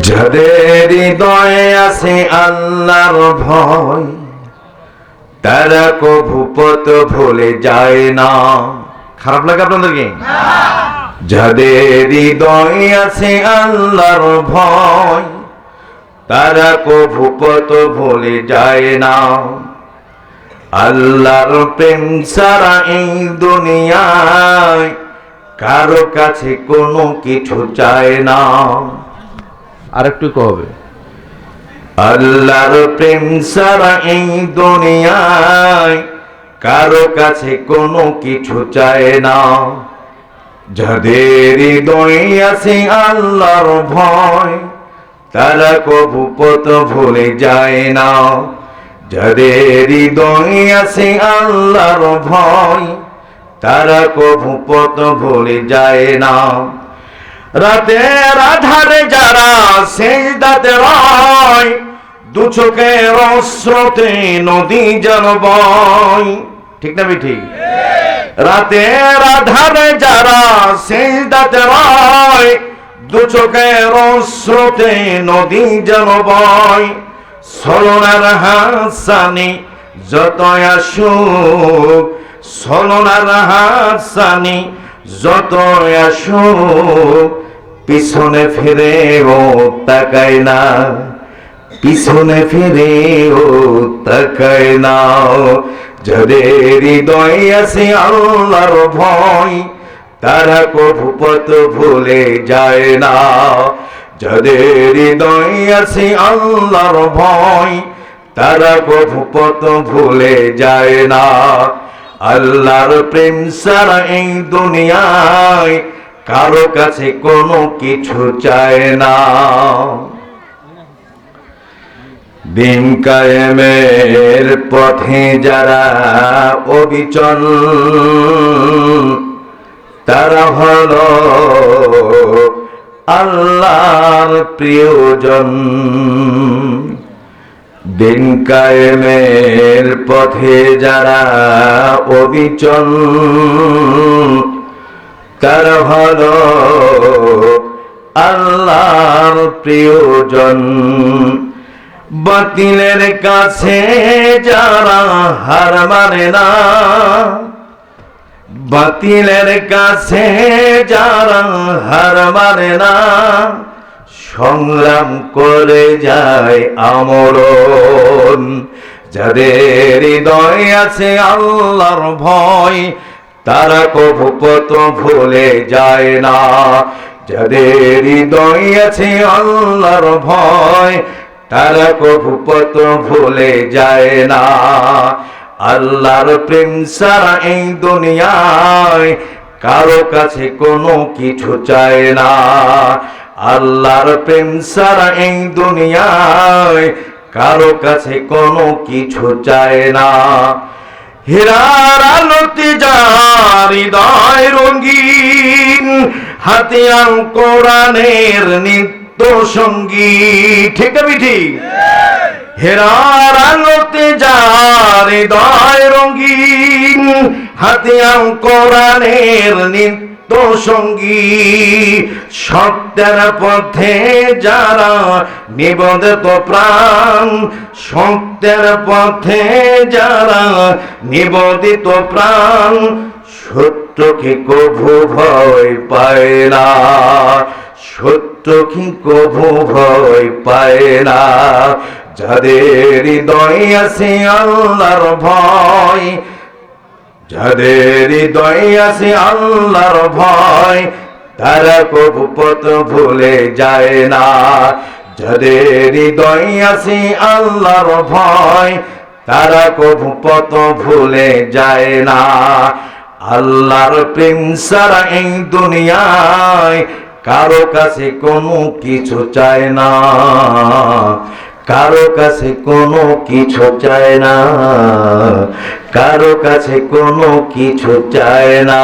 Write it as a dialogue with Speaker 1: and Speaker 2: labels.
Speaker 1: যাদের হৃদয়ে আছে আল্লাহর ভয়, তারা কভু পথ ভুলে যায় না। খারাপ লাগে আপনাদেরকে? যাদের হৃদয়ে আছে আল্লাহর ভয়, তারা কভু পথ ভুলে যায় না। আল্লাহর প্রেম ছাড়া এই দুনিয়ায় কারো কাছে কোনো কিছু চায় না। আরেকটু কবে, আল্লাহর প্রেম ছাড়া এই দুনিয়ায় কারো কাছে কোনো কিছু চায় না। যাদের হৃদয়ে আছে আল্লাহর ভয়, তারা কভু পথ ভুলে যায় না। যাদের হৃদয়ে আছে আল্লাহর ভয়, তারা কভু পথ ভুলে যায় না। রাতের আধারে যারা সেজদাতে রয়, দু চোখের স্রোতে নদী যেন বয়। ঠিক না ঠিক? রাতের আধারে যারা সেজদাতে রয়, দু চোখের স্রোতে নদী যেন বয়। ছলনার হাসানি যত আসুক, ছলনার হাসানি যত আসুক, পিছনে ফিরেও তাকায় না, পিছনে ফিরেও তাকায় না। যাদের হৃদয়ে আছে আল্লাহর ভয়, তারা কভু পথ ভুলে যায় না। যাদের হৃদয়ে আছে আল্লাহর ভয়, তারা কভু পথ ভুলে যায় না। আল্লাহর প্রেম ছাড়া এই দুনিয়ায় কারো কাছে কোনো কিছু চায় না। দিন কায়েমের পথে যারা অবিচল, তারা হলো আল্লাহর প্রিয়জন। দিন কায়েমের পথে যারা অবিচল, তারা হলো আল্লাহর প্রিয়জন। বাতিলের কাছে যারা হার মানে না, বাতিলের কাছে যারা হার মানে না, সংগ্রাম করে যায় আমরণ। যাদের হৃদয়ে আছে আল্লাহর ভয়, তারা কভু পথ ভুলে যায় না। যাদের হৃদয়ে আছে আল্লাহর ভয়, তারা কভু পথ ভুলে যায় না। আল্লাহর প্রেম ছাড়া এই দুনিয়ায় কারো কাছে কোনো কিছু চায় না। আল্লাহর প্রেম ছাড়া এই দুনিয়ায় কারো কাছে কোনো কিছু চায় না। হীরার আলোতে যার হৃদয় রঙিন, হাতিয়ার কোরআনের নিত্য সঙ্গী। ঠিক না ঠিক? হীরার আলোতে যার হৃদয় রঙিন, হাতিয়ার কোরআনের নিত্য সঙ্গী। সত্যের পথে যারা নিবেদিত প্রাণ, সত্যের পথে যারা নিবেদিত প্রাণ, সত্যকে কভু ভয় পায় না, সত্যকে কভু ভয় পায় না। যাদের হৃদয়ে আছে আল্লাহর ভয়, যাদের হৃদয়ে আছে আল্লাহর ভয়, তারা কভু পথ ভুলে যায় না। যাদের হৃদয়ে আছে আল্লাহর ভয়, তারা কভু পথ ভুলে যায় না। আল্লাহর প্রেম ছাড়া এই দুনিয়ায় কারো কাছে কোনো কিছু চায় না, কারো কাছে কোনো কিছু চায় না, কারো কাছে কোনো কিছু চায় না।